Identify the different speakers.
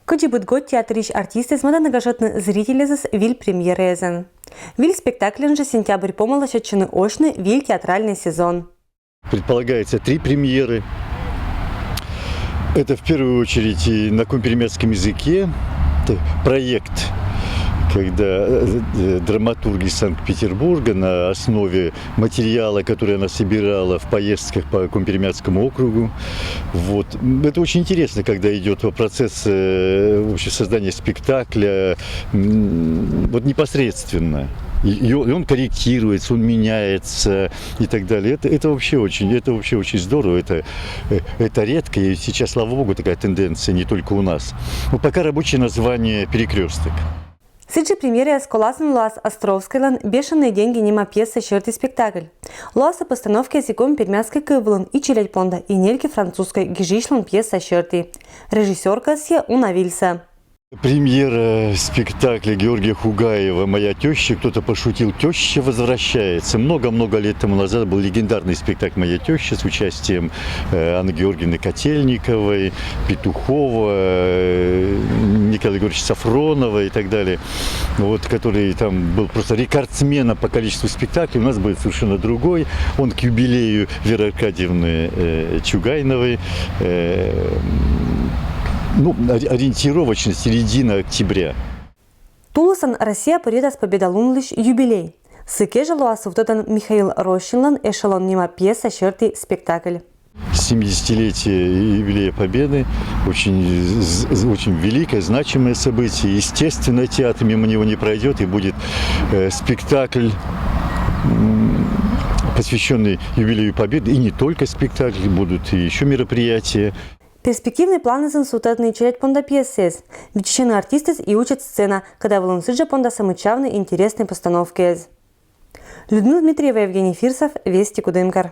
Speaker 1: Кочебут год театрич артисты смотрят гашотны зрители виль премьерезен. Виль спектаклен же сентябрь помало щечины очный виль театральный сезон.
Speaker 2: Предполагается 3 премьеры. Это в первую очередь и на компьютерском языке проект, когда драматурги Санкт-Петербурга на основе материала, который она собирала в поездках по Компьютерскому округу. Вот. Это очень интересно, когда идет процесс вообще создания спектакля вот непосредственно. И он корректируется, он меняется и так далее. Это вообще очень здорово. Это редко. И сейчас, слава богу, такая тенденция не только у нас. Но пока рабочее название «Перекресток».
Speaker 1: Сиджи премьере сколасен Луас Островскайлан «Бешеные деньги» нема пьеса «Щертый спектакль». Луаса постановки языком пермянской кывлан и челядь понда и нельки французской гижишлан пьеса «Щертый». Режиссерка Сья Уна Вильса.
Speaker 2: Премьера спектакля Георгия Хугаева «Моя теща». Кто-то пошутил, теща возвращается. Много-много лет тому назад был легендарный спектакль «Моя теща» с участием Анны Георгиевны Котельниковой, Петухова, Николая Григорьевича Сафронова и так далее. Вот, который там был просто рекордсменом по количеству спектаклей. У нас будет совершенно другой. Он к юбилею Веры Аркадьевны Чугайновой. Ориентировочно середина октября.
Speaker 1: Тулусан Россия порядас победалун лишь юбилей. Сыке же Луасов тотан Михаил Рощинлан эшелон нема пьеса «Щертый спектакль».
Speaker 2: 70-летие юбилея Победы очень великое, значимое событие. Естественно, театр мимо него не пройдет, и будет спектакль, посвященный юбилею Победы. И не только спектакль, будут и еще мероприятия.
Speaker 1: Перспективные планы сутатные челядь понда пьесез. Вечерные артисты и учат сцена, когда волонсыджа понда самычавные и интересные постановки. Людмила Дмитриева, Евгений Фирсов, Вести Кудымкар.